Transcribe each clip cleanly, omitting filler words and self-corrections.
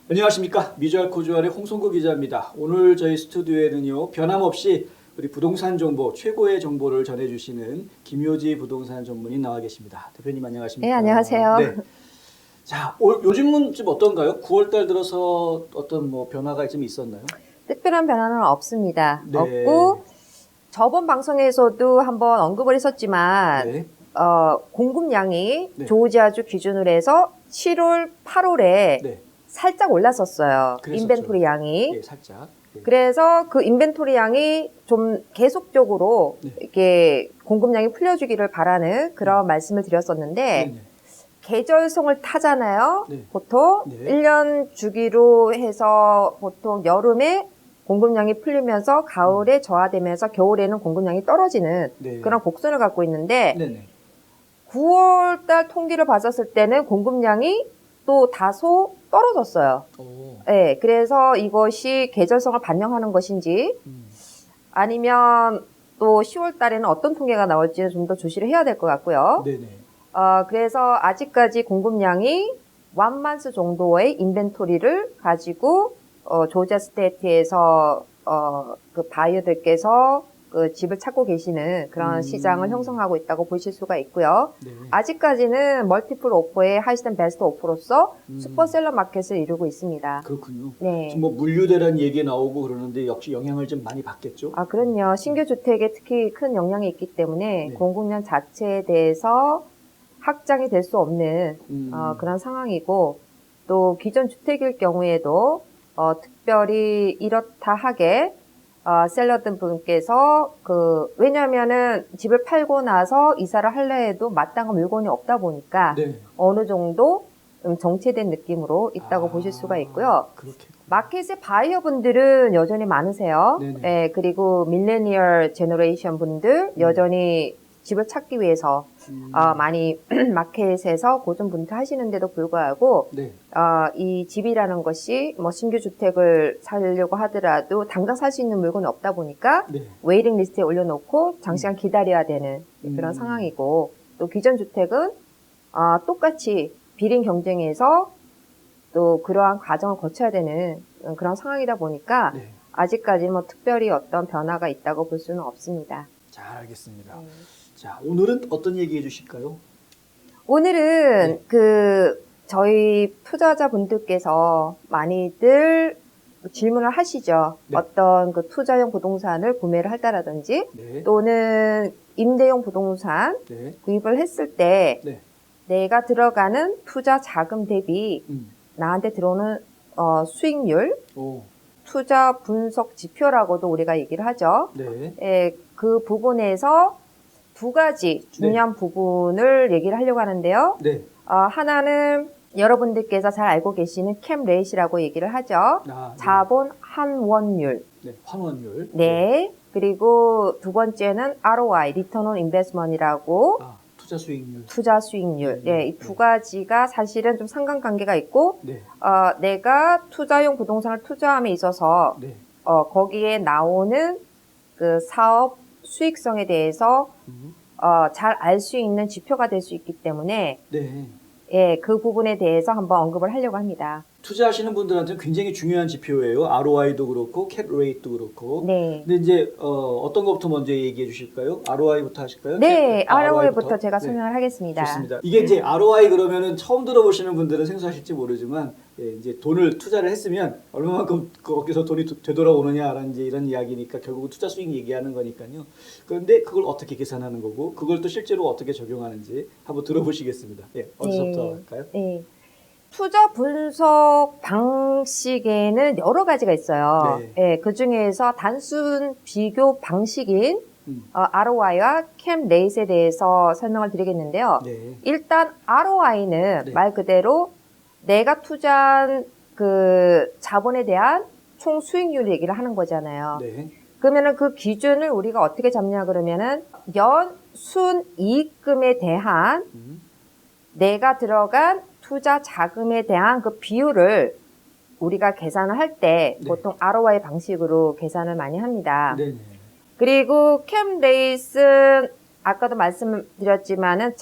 안녕하십니까. 미주알 코주알의 홍성구 기자입니다. 오늘 저희 스튜디오에는요, 변함없이 우리 부동산 정보, 최고의 정보를 전해주시는 김효지 부동산 전문인 나와 계십니다. 대표님 안녕하십니까. 네, 안녕하세요. 네. 자, 요즘은 좀 어떤가요? 9월달 들어서 어떤 변화가 좀 있었나요? 특별한 변화는 없습니다. 네. 없고 저번 방송에서도 한번 언급을 했었지만 네. 공급량이 네. 조지아주 기준으로 해서 7월, 8월에 네. 살짝 올랐었어요. 그랬었죠. 인벤토리 양이. 네, 살짝. 네. 그래서 그 인벤토리 양이 좀 계속적으로 네. 이렇게 공급량이 풀려주기를 바라는 그런 말씀을 드렸었는데 네네. 계절성을 타잖아요. 네. 보통 네. 1년 주기로 해서 보통 여름에 공급량이 풀리면서 가을에 저하되면서 겨울에는 공급량이 떨어지는 네. 그런 곡선을 갖고 있는데 네네. 9월달 통계를 봤었을 때는 공급량이 또 다소 떨어졌어요. 오. 네, 그래서 이것이 계절성을 반영하는 것인지 아니면 또 10월 달에는 어떤 통계가 나올지는 좀 더 조시를 해야 될 것 같고요. 네네. 그래서 아직까지 공급량이 1만스 정도의 인벤토리를 가지고 조지아 스테이트에서 그 바이어들께서 그 집을 찾고 계시는 그런 시장을 형성하고 있다고 보실 수가 있고요. 네. 아직까지는 멀티플 오퍼의 하이스트 앤 베스트 오퍼로서 슈퍼셀러 마켓을 이루고 있습니다. 그렇군요. 네. 지금 물류대란 얘기 나오고 그러는데 역시 영향을 좀 많이 받겠죠? 그럼요. 신규 주택에 특히 큰 영향이 있기 때문에 네. 공급량 자체에 대해서 확장이 될 수 없는 그런 상황이고 또 기존 주택일 경우에도 특별히 이렇다 하게 셀러들 분께서 왜냐하면은 집을 팔고 나서 이사를 하려 해도 마땅한 물건이 없다 보니까 네. 어느 정도 정체된 느낌으로 있다고 보실 수가 있고요. 그렇게. 마켓의 바이어 분들은 여전히 많으세요. 네네. 네, 그리고 밀레니얼 제너레이션 분들 여전히 집을 찾기 위해서 많이 마켓에서 고군분투 하시는데도 불구하고 네. 이 집이라는 것이 신규 주택을 사려고 하더라도 당장 살 수 있는 물건이 없다 보니까 네. 웨이팅 리스트에 올려놓고 장시간 기다려야 되는 그런 상황이고 또 기존 주택은 똑같이 비린 경쟁에서 또 그러한 과정을 거쳐야 되는 그런 상황이다 보니까 네. 아직까지는 특별히 어떤 변화가 있다고 볼 수는 없습니다. 잘 알겠습니다. 자, 오늘은 어떤 얘기 해주실까요? 오늘은 저희 투자자분들께서 많이들 질문을 하시죠. 네. 어떤 투자용 부동산을 구매를 할다라든지 네. 또는 임대용 부동산 네. 구입을 했을 때 네. 내가 들어가는 투자 자금 대비 나한테 들어오는 수익률, 오. 투자 분석 지표라고도 우리가 얘기를 하죠. 네. 예, 그 부분에서 두 가지 중요한 부분을 얘기를 하려고 하는데요. 네. 하나는 여러분들께서 잘 알고 계시는 캠 레이시라고 얘기를 하죠. 네. 자본 환원율. 네. 환원율. 네. 그리고 두 번째는 ROI, Return on Investment이라고 투자 수익률. 투자 수익률. 네, 이 두 가지가 사실은 좀 상관관계가 있고, 네. 내가 투자용 부동산을 투자함에 있어서, 네. 거기에 나오는 그 사업 수익성에 대해서, 잘 알 수 있는 지표가 될 수 있기 때문에, 네. 예, 그 부분에 대해서 한번 언급을 하려고 합니다. 투자하시는 분들한테는 굉장히 중요한 지표예요. ROI도 그렇고 캡 레이트도 그렇고. 네. 근데 이제 어떤 것부터 먼저 얘기해 주실까요? ROI부터 하실까요? 네, ROI ROI부터 제가 설명을 하겠습니다. 좋습니다. 이게 이제 ROI 그러면은 처음 들어보시는 분들은 생소하실지 모르지만 이제 돈을 투자를 했으면 얼마만큼 거기서 돈이 되돌아오느냐라는 이제 이런 이야기니까 결국은 투자 수익 얘기하는 거니까요. 그런데 그걸 어떻게 계산하는 거고 그걸 또 실제로 어떻게 적용하는지 한번 들어보시겠습니다. 어디서부터 할까요? 네. 투자 분석 방식에는 여러 가지가 있어요. 네. 예, 그 중에서 단순 비교 방식인 ROI와 캠 레이트에 대해서 설명을 드리겠는데요. 네. 일단 ROI는 네. 말 그대로 내가 투자한 그 자본에 대한 총 수익률 얘기를 하는 거잖아요. 네. 그러면은 그 기준을 우리가 어떻게 잡냐 그러면은 연순 이익금에 대한 내가 들어간 투자 자금에 대한 그 비율을 우리가 계산을 할 때 네. 보통 ROI 방식으로 계산을 많이 합니다. 네네. 그리고 캠 레이스는 아까도 말씀드렸지만은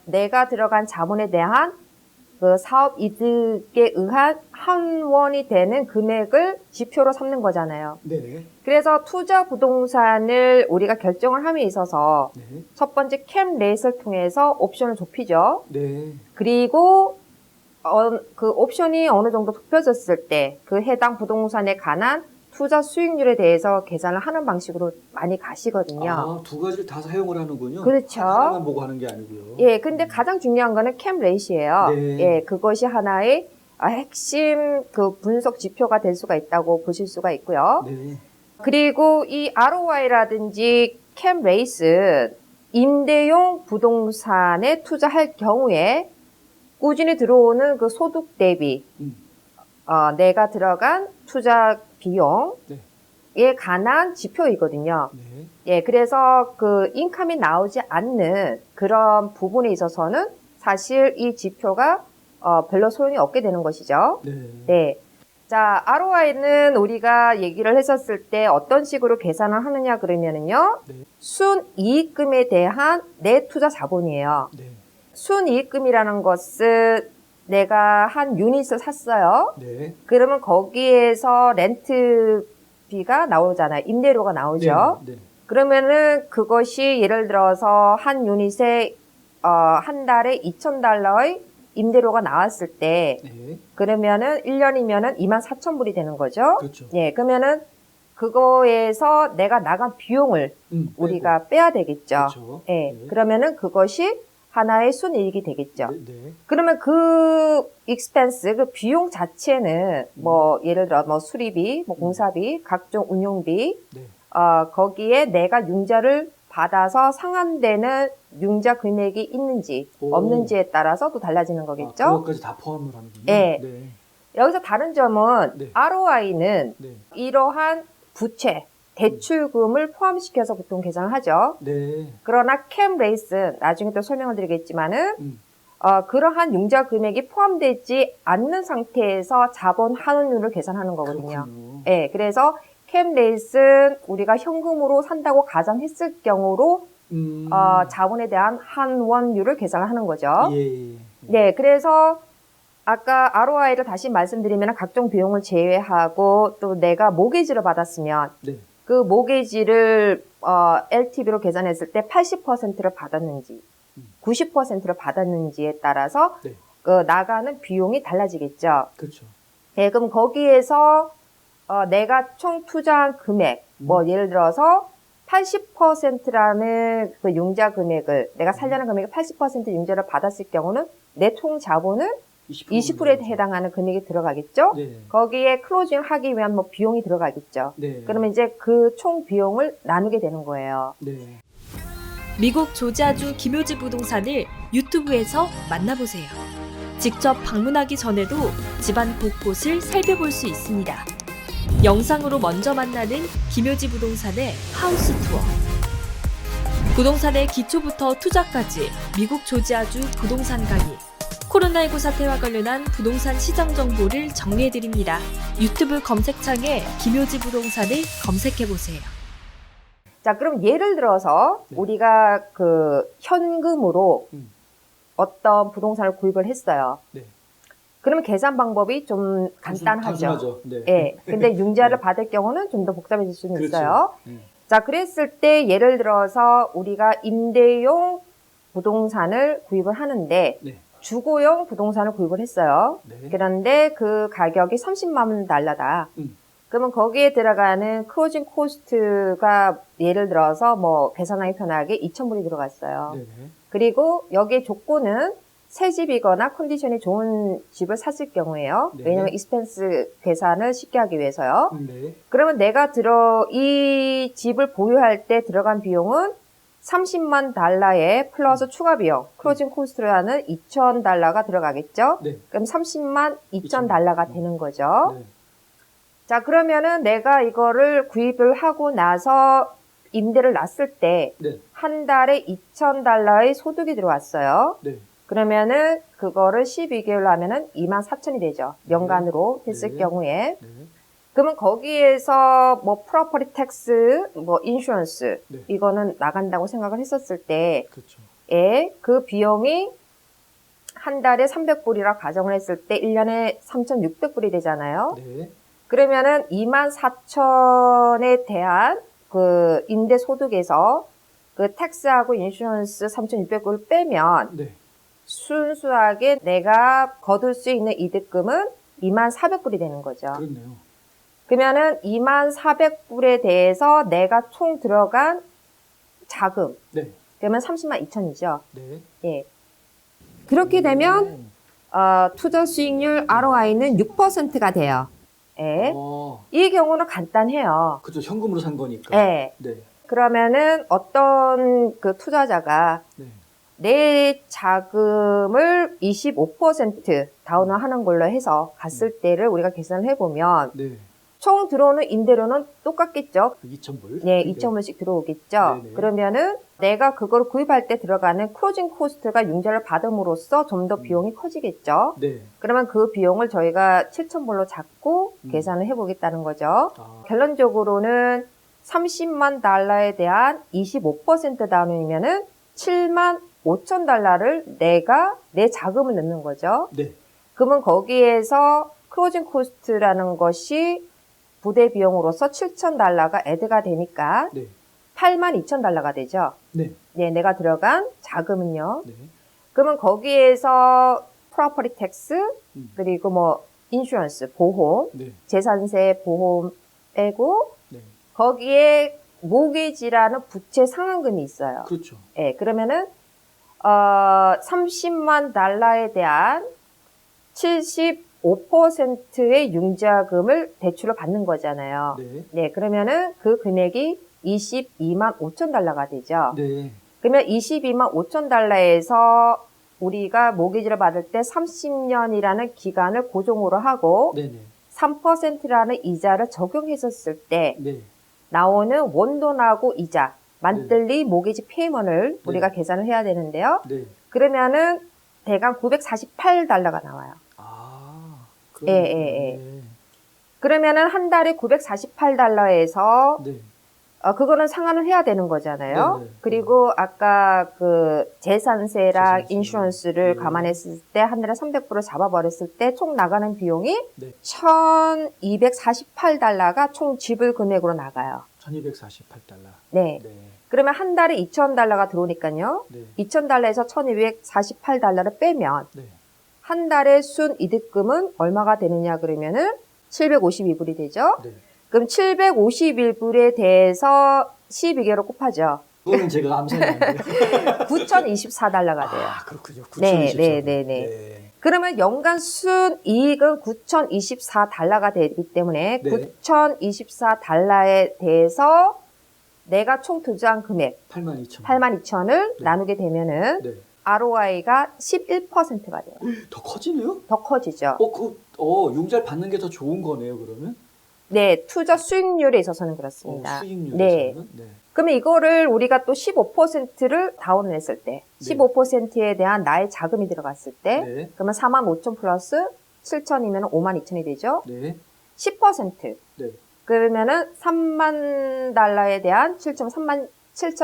내가 들어간 자본에 대한 그 사업 이득에 의한 환원이 되는 금액을 지표로 삼는 거잖아요. 네. 그래서 투자 부동산을 우리가 결정을 함에 있어서 네. 첫 번째 캡 레이스를 통해서 옵션을 좁히죠. 네. 그리고 그 옵션이 어느 정도 좁혀졌을 때 그 해당 부동산에 관한 투자 수익률에 대해서 계산을 하는 방식으로 많이 가시거든요. 아, 두 가지를 다 사용을 하는군요. 그렇죠. 하나만 보고 하는 게 아니고요. 예, 근데 가장 중요한 거는 캡 레이시예요. 네. 예, 그것이 하나의 핵심 그 분석 지표가 될 수가 있다고 보실 수가 있고요. 네. 그리고 이 ROI라든지 캡 레이스 임대용 부동산에 투자할 경우에 꾸준히 들어오는 그 소득 대비 내가 들어간 투자 비용에 관한 지표이거든요. 네. 예, 그래서 그 인컴이 나오지 않는 그런 부분에 있어서는 사실 이 지표가 별로 소용이 없게 되는 것이죠. 네. 네. 자, ROI는 우리가 얘기를 했었을 때 어떤 식으로 계산을 하느냐 그러면은요. 네. 순이익금에 대한 내 투자 자본이에요. 네. 순이익금이라는 것은 내가 한 유닛을 샀어요. 네. 그러면 거기에서 렌트비가 나오잖아요. 임대료가 나오죠. 네. 네. 그러면은 그것이 예를 들어서 한 유닛에 한 달에 $2,000의 임대료가 나왔을 때 네. 그러면은 1년이면은 24,000불이 되는 거죠. 그렇죠. 예, 그러면은 그거에서 내가 나간 비용을 우리가 빼야 되겠죠. 그렇죠. 예, 네. 그러면은 그것이 하나의 순이익이 되겠죠. 네. 네. 그러면 그 expense, 그 비용 자체는 뭐 예를 들어 뭐 수리비, 뭐 공사비, 각종 운용비, 네. 거기에 내가 융자를 받아서 상환되는 융자 금액이 있는지 오. 없는지에 따라서 또 달라지는 거겠죠. 아, 그것까지 다 포함을 하는군요. 네. 네. 여기서 다른 점은 네. ROI는 네. 이러한 부채, 대출금을 포함시켜서 보통 계산을 하죠. 네. 그러나 캡 레이스 나중에 또 설명을 드리겠지만은 그러한 융자 금액이 포함되지 않는 상태에서 자본 환원율을 계산하는 거거든요. 그렇군요. 예, 그래서 캡 레이스는 우리가 현금으로 산다고 가정했을 경우로 자본에 대한 환원율을 계산을 하는 거죠. 예. 네, 그래서 아까 ROI를 다시 말씀드리면 각종 비용을 제외하고 또 내가 모기지를 받았으면 네. 그 모기지를 LTV로 계산했을 때 80%를 받았는지 90%를 받았는지에 따라서 네. 그 나가는 비용이 달라지겠죠. 그렇죠. 네, 그럼 거기에서 내가 총 투자한 금액, 뭐 예를 들어서 80%라는 그 융자 금액을 내가 살려는 금액의 80% 융자를 받았을 경우는 내 총 자본은 20%에 해당하는 금액이 들어가겠죠. 네. 거기에 클로징을 하기 위한 뭐 비용이 들어가겠죠. 네. 그러면 이제 그 총 비용을 나누게 되는 거예요. 네. 미국 조지아주 김효지 부동산을 유튜브에서 만나보세요. 직접 방문하기 전에도 집안 곳곳을 살펴볼 수 있습니다. 영상으로 먼저 만나는 김효지 부동산의 하우스 투어. 부동산의 기초부터 투자까지 미국 조지아주 부동산 강의. 코로나19 사태와 관련한 부동산 시장 정보를 정리해드립니다. 유튜브 검색창에 김효지 부동산을 검색해보세요. 자, 그럼 예를 들어서 네. 우리가 그 현금으로 어떤 부동산을 구입을 했어요. 네. 그러면 계산 방법이 좀 간단하죠. 단순하죠. 네. 예. 근데 융자를 네. 받을 경우는 좀 더 복잡해질 수는 그렇죠. 있어요. 자, 그랬을 때 예를 들어서 우리가 임대용 부동산을 구입을 하는데 네. 주거용 부동산을 구입을 했어요. 네. 그런데 그 가격이 30만 달러다. 그러면 거기에 들어가는 클로징 코스트가 예를 들어서 뭐 계산하기 편하게 2,000불이 들어갔어요. 네. 그리고 여기에 조건은 새 집이거나 컨디션이 좋은 집을 샀을 경우에요. 네. 왜냐면 익스펜스 계산을 쉽게 하기 위해서요. 네. 그러면 내가 이 집을 보유할 때 들어간 비용은 30만 달러에 플러스 추가 비용, 클로징 코스트라는 2,000달러가 들어가겠죠? 네. 그럼 30만 2,000달러가 되는 거죠. 네. 자, 그러면은 내가 이거를 구입을 하고 나서 임대를 놨을 때 한 네. 달에 2,000달러의 소득이 들어왔어요. 네. 그러면은 그거를 12개월로 하면은 24,000이 되죠. 연간으로 했을 네. 경우에. 네. 그러면 거기에서 뭐 프로퍼티 텍스, 뭐 인슈런스 네. 이거는 나간다고 생각을 했었을 때 그렇죠. 그 비용이 한 달에 300불이라 가정을 했을 때 1년에 3,600불이 되잖아요. 네. 그러면은 24,000에 대한 그 임대 소득에서 그 텍스하고 인슈런스 3,600불을 빼면 네. 순수하게 내가 거둘 수 있는 이득금은 24,000불이 되는 거죠. 그렇네요. 그러면은 24,000불에 대해서 내가 총 들어간 자금, 네. 그러면 302,000이죠. 네. 예. 그렇게 되면 투자 수익률 ROI는 6%가 돼요. 예. 이 경우는 간단해요. 그죠. 현금으로 산 거니까. 예. 네. 그러면은 어떤 그 투자자가 네. 내 자금을 25% 다운을 하는 걸로 해서 갔을 때를 우리가 계산을 해보면 네. 총 들어오는 임대료는 똑같겠죠. 2,000불. 네, 2,000불씩 들어오겠죠. 네네. 그러면은 내가 그걸 구입할 때 들어가는 클로징 코스트가 융자를 받음으로써 좀 더 비용이 커지겠죠. 네. 그러면 그 비용을 저희가 7,000불로 잡고 계산을 해보겠다는 거죠. 결론적으로는 30만 달러에 대한 25% 다운이면은 7만 5천 달러를 내가 내 자금을 넣는 거죠. 네. 그러면 거기에서 클로징 코스트라는 것이 부대 비용으로서 7천 달러가 애드가 되니까 네. 8만 2천 달러가 되죠. 네. 네, 내가 들어간 자금은요. 네. 그러면 거기에서 프로퍼티 텍스 그리고 뭐 인슈런스 보험, 네. 재산세 보험 빼고 네. 거기에 모기지라는 부채 상환금이 있어요. 그렇죠. 예, 그러면은 30만 달러에 대한 75%의 융자금을 대출을 받는 거잖아요. 네. 네, 그러면은 그 금액이 22만 5천 달러가 되죠. 네. 그러면 22만 5천 달러에서 우리가 모기지를 받을 때 30년이라는 기간을 고정으로 하고 네네. 3%라는 이자를 적용했었을 때 네. 나오는 원돈하고 이자, 만들리 모기지 페이먼을 우리가 계산을 해야 되는데요. 네. 그러면은 대강 948달러가 나와요. 예, 예, 예. 그러면은 한 달에 948달러에서 네. 그거는 상환을 해야 되는 거잖아요. 네네. 그리고 아까 그 재산세랑 재산세. 인슈런스를 네. 감안했을 때 한 달에 300불을 잡아버렸을 때 총 나가는 비용이 네. 1,248달러가 총 지불 금액으로 나가요. 1,248달러. 네. 네. 그러면 한 달에 2,000달러가 들어오니까요. 네. 2,000달러에서 1,248달러를 빼면 네. 한 달의 순 이득금은 얼마가 되느냐 그러면은 752불이 되죠. 네. 그럼 751불에 대해서 12개로 곱하죠. 그거는 제가 암산이 안 돼요. 9,024달러가 돼요. 그렇군요. 네, 9,024. 네, 네, 네. 그러면 연간 순 이익은 9,024달러가 되기 때문에 네. 9,024달러에 대해서 내가 총 투자한 금액 82,000. 82,000을 네. 나누게 되면은 네. ROI가 11%가 돼요. 더 커지네요? 더 커지죠. 융자를 받는 게 더 좋은 거네요, 그러면? 네, 투자 수익률에 있어서는 그렇습니다. 수익률에서는? 네. 네. 그러면 이거를 우리가 또 15%를 다운을 했을 때, 15%에 대한 나의 자금이 들어갔을 때, 네. 그러면 45,000 플러스 7,000이면 52,000이 되죠? 네. 10%. 네. 그러면은 3만 달러에 대한 7,000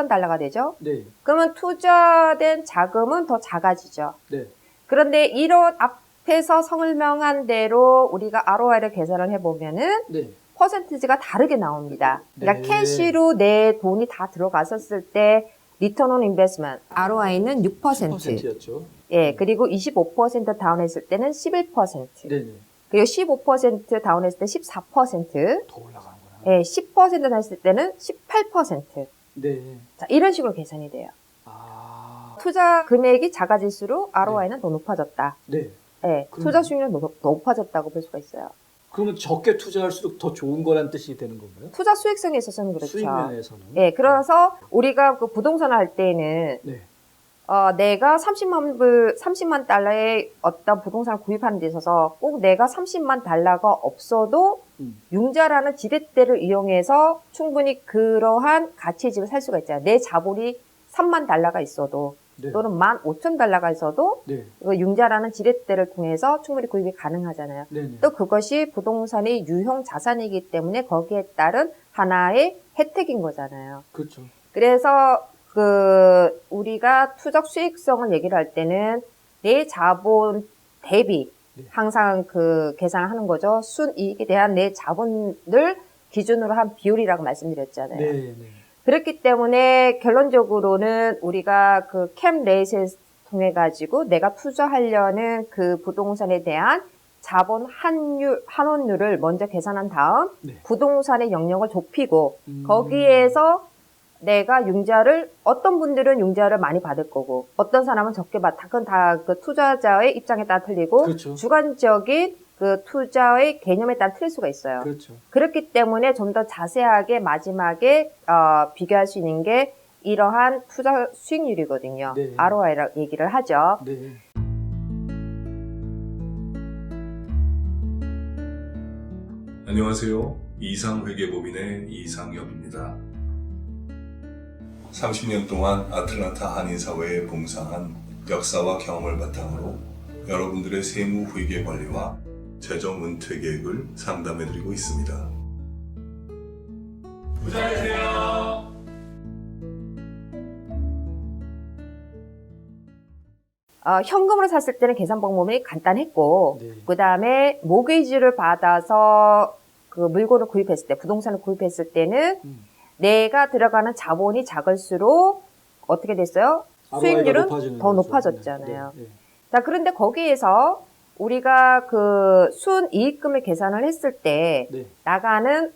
달러가 되죠? 네. 그러면 투자된 자금은 더 작아지죠. 네. 그런데 이런 앞에서 설명한 대로 우리가 ROI를 계산을 해보면은 네. 퍼센티지가 다르게 나옵니다. 그러니까 네. 캐시로 내 돈이 다 들어갔었을 때 리턴 온 인베스트먼트 ROI는 6%. 10%였죠. 예, 그리고 25% 다운했을 때는 11%. 네네. 그리고 15% 다운했을 때 14%. 더 올라가는구나. 예, 10% 했을 때는 18%. 네. 자, 이런 식으로 계산이 돼요. 아. 투자 금액이 작아질수록 ROI는 더 높아졌다. 네. 예, 그러네요. 투자 수익률은 더 높아졌다고 볼 수가 있어요. 그러면 적게 투자할수록 더 좋은 거란 뜻이 되는 건가요? 투자 수익성에 있어서는 그렇죠. 수익면에서는. 예, 그래서 우리가 그 부동산을 할 때는 네. 내가 30만 달러의 어떤 부동산을 구입하는 데 있어서 꼭 내가 30만 달러가 없어도 융자라는 지렛대를 이용해서 충분히 그러한 가치의 집을 살 수가 있잖아요. 내 자본이 3만 달러가 있어도 네. 또는 15,000달러가 있어도 네. 그 융자라는 지렛대를 통해서 충분히 구입이 가능하잖아요. 네네. 또 그것이 부동산이 유형 자산이기 때문에 거기에 따른 하나의 혜택인 거잖아요. 그렇죠. 그래서 우리가 투자 수익성을 얘기를 할 때는 내 자본 대비 네. 항상 그 계산을 하는 거죠. 순이익에 대한 내 자본을 기준으로 한 비율이라고 말씀드렸잖아요. 네, 네. 그렇기 때문에 결론적으로는 우리가 그 캠 레이스를 통해 가지고 내가 투자하려는 그 부동산에 대한 자본 환원율을 먼저 계산한 다음 네. 부동산의 영역을 좁히고 거기에서 내가 융자를 어떤 분들은 융자를 많이 받을 거고 어떤 사람은 적게 받. 그건 다 그 투자자의 입장에 따라 틀리고 그렇죠. 주관적인 그 투자의 개념에 따라 틀릴 수가 있어요. 그렇죠. 그렇기 때문에 좀 더 자세하게 마지막에 비교할 수 있는 게 이러한 투자 수익률이거든요. 네. ROI라고 얘기를 하죠. 네. 안녕하세요. 이상회계법인의 이상엽입니다. 30년 동안 아틀란타 한인사회에 봉사한 역사와 경험을 바탕으로 여러분들의 세무 회계 관리와 재정 은퇴 계획을 상담해드리고 있습니다. 부자되세요. 현금으로 샀을 때는 계산 방법이 간단했고, 네. 그 다음에 모기지를 받아서 그 물건을 구입했을 때, 부동산을 구입했을 때는 내가 들어가는 자본이 작을수록 어떻게 됐어요? 수익률은 더 높아졌잖아요. 네, 네. 자, 그런데 거기에서 우리가 그 순이익금을 계산을 했을 때 네. 나가는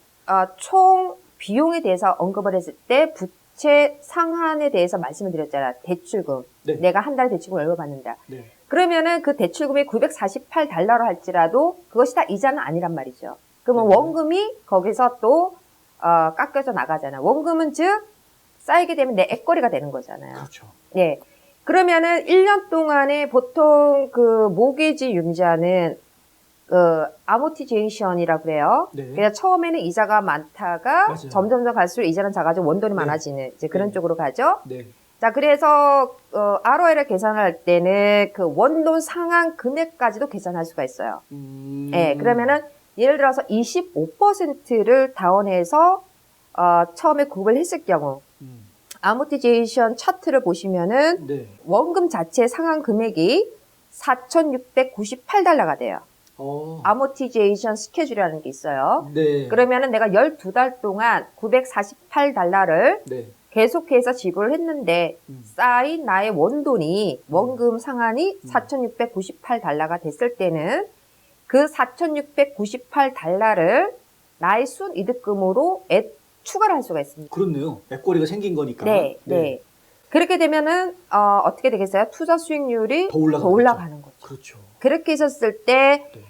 총 비용에 대해서 언급을 했을 때 부채 상한에 대해서 말씀을 드렸잖아요. 대출금. 네. 내가 한 달에 대출금을 얼마 받는다. 네. 그러면은 그 대출금이 $948로 할지라도 그것이 다 이자는 아니란 말이죠. 그러면 네. 원금이 거기서 또 깎여져 나가잖아요. 원금은 즉 쌓이게 되면 내 액거리가 되는 거잖아요. 그렇죠. 네. 그러면은 1년 동안에 보통 그 모기지 융자는 아모티제이션이라고 그래요. 네. 그래서 처음에는 이자가 많다가 맞아요. 점점 갈수록 이자는 작아지고 원돈이 네. 많아지는 이제 그런 네. 쪽으로 가죠. 네. 자, 그래서 ROI를 계산할 때는 그 원돈 상한 금액까지도 계산할 수가 있어요. 네, 그러면은 예를 들어서 25%를 다운해서 처음에 구입을 했을 경우 아모티제이션 차트를 보시면은 네. 원금 자체 상한 금액이 $4,698가 돼요. 아모티제이션 스케줄이라는 게 있어요. 네. 그러면은 내가 12달 동안 $948를 네. 계속해서 지불을 했는데 쌓인 나의 원돈이 원금 상한이 $4,698가 됐을 때는 그 $4,698를 나의 순이득금으로 추가를 할 수가 있습니다. 그렇네요. 액거리가 생긴 거니까. 네, 네. 그렇게 되면은 어떻게 되겠어요? 투자 수익률이 더 올라가는 거죠. 그렇죠. 그렇게 있었을 때 네.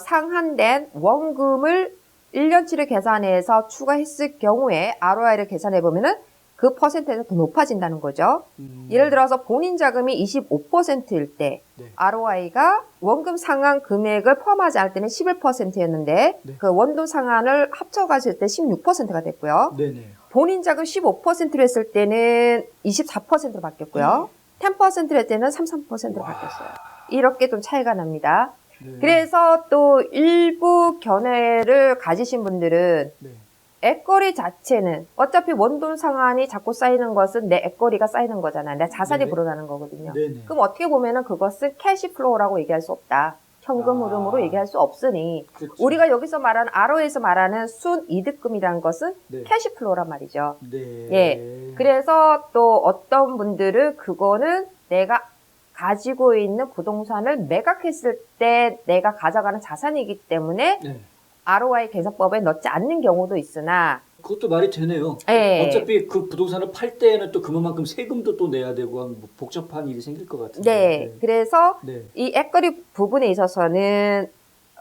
상한된 원금을 1년치를 계산해서 추가했을 경우에 ROI를 계산해 보면은 그 퍼센트에서 더 높아진다는 거죠. 예를 들어서 본인 자금이 25%일 때 네. ROI가 원금 상한 금액을 포함하지 않을 때는 11%였는데 네. 그 원돈 상한을 합쳐가실 때 16%가 됐고요. 네네. 본인 자금 15%로 했을 때는 24%로 바뀌었고요. 10%로 했을 때는 33%로 바뀌었어요. 이렇게 좀 차이가 납니다. 네. 그래서 또 일부 견해를 가지신 분들은 네. 액거리 자체는 어차피 원돈 상한이 자꾸 쌓이는 것은 내 액거리가 쌓이는 거잖아요. 내 자산이 네네. 불어나는 거거든요. 네네. 그럼 어떻게 보면은 그것은 캐시플로우라고 얘기할 수 없다. 현금 흐름으로 얘기할 수 없으니 그렇죠. 우리가 여기서 말하는 RO에서 말하는 순이득금이라는 것은 네. 캐시플로우란 말이죠. 네. 예. 그래서 또 어떤 분들은 그거는 내가 가지고 있는 부동산을 매각했을 때 내가 가져가는 자산이기 때문에 네. ROI 계산법에 넣지 않는 경우도 있으나 그것도 말이 되네요. 예. 어차피 그 부동산을 팔 때에는 또 그만큼 세금도 또 내야 되고 뭐 복잡한 일이 생길 것 같은데. 네. 그래서 네. 이 액거리 부분에 있어서는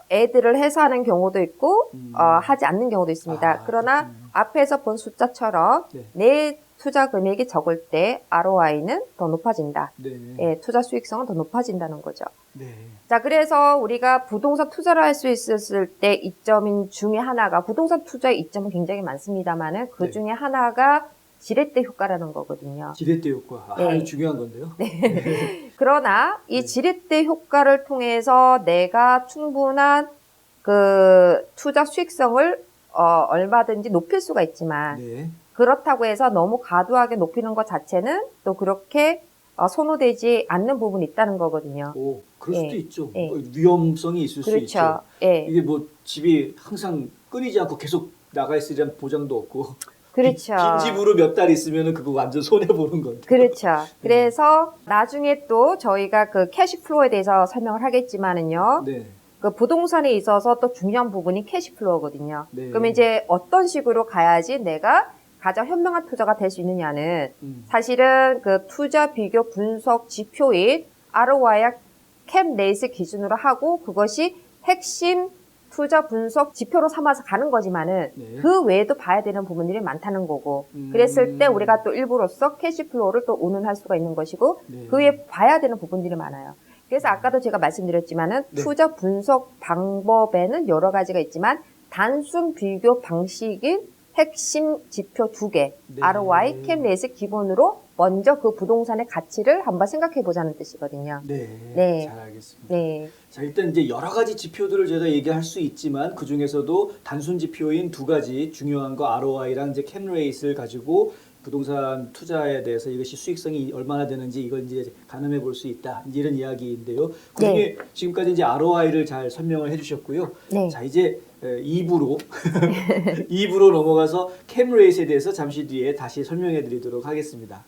애들을 해서 하는 경우도 있고 하지 않는 경우도 있습니다. 그러나 그렇군요. 앞에서 본 숫자처럼 네. 내 투자 금액이 적을 때 ROI는 더 높아진다. 네. 예, 투자 수익성은 더 높아진다는 거죠. 네. 자, 그래서 우리가 부동산 투자를 할 수 있었을 때 이점 중에 하나가 부동산 투자의 이점은 굉장히 많습니다만은 그 네. 중에 하나가 지렛대 효과라는 거거든요. 지렛대 효과. 네. 아주 중요한 건데요. 그러나 이 네. 지렛대 효과를 통해서 내가 충분한 그 투자 수익성을 얼마든지 높일 수가 있지만 네. 그렇다고 해서 너무 과도하게 높이는 것 자체는 또 그렇게 선호되지 않는 부분이 있다는 거거든요. 오, 그럴 수도 예, 있죠. 예. 위험성이 있을 수 있죠. 그렇죠. 예. 이게 뭐 집이 항상 끊이지 않고 계속 나가 있으리란 보장도 없고. 그렇죠. 빈 집으로 몇 달 있으면은 그거 완전 손해 보는 건데. 그렇죠. 그래서 나중에 또 저희가 그 캐시플로우에 대해서 설명을 하겠지만은요. 네. 그 부동산에 있어서 또 중요한 부분이 캐시플로우거든요. 네. 그러면 이제 어떤 식으로 가야지 내가 가장 현명한 투자가 될 수 있느냐는 사실은 그 투자 비교 분석 지표인 ROI와 캡 레이스 기준으로 하고 그것이 핵심 투자 분석 지표로 삼아서 가는 거지만은 네. 그 외에도 봐야 되는 부분들이 많다는 거고 그랬을 때 우리가 또 일부로써 캐시플로우를 또 운운할 수가 있는 것이고 네. 그 외에 봐야 되는 부분들이 많아요. 그래서 아까도 제가 말씀드렸지만은 네. 투자 분석 방법에는 여러 가지가 있지만 단순 비교 방식인 핵심 지표 2개, 네. ROI, 캡 레이스 기본으로 먼저 그 부동산의 가치를 한번 생각해 보자는 뜻이거든요. 네. 네. 잘 알겠습니다. 네. 자, 일단 이제 여러 가지 지표들을 제가 얘기할 수 있지만 그 중에서도 단순 지표인 두 가지 중요한 거 ROI랑 이제 캡 레이스를 가지고 부동산 투자에 대해서 이것이 수익성이 얼마나 되는지 이걸 이제 가늠해 볼 수 있다. 이제 이런 이야기인데요. 그중에 네. 지금까지 이제 ROI를 잘 설명을 해주셨고요. 네. 자, 이제 2부로 2부로 넘어가서 캡 레이스에 대해서 잠시 뒤에 다시 설명해 드리도록 하겠습니다.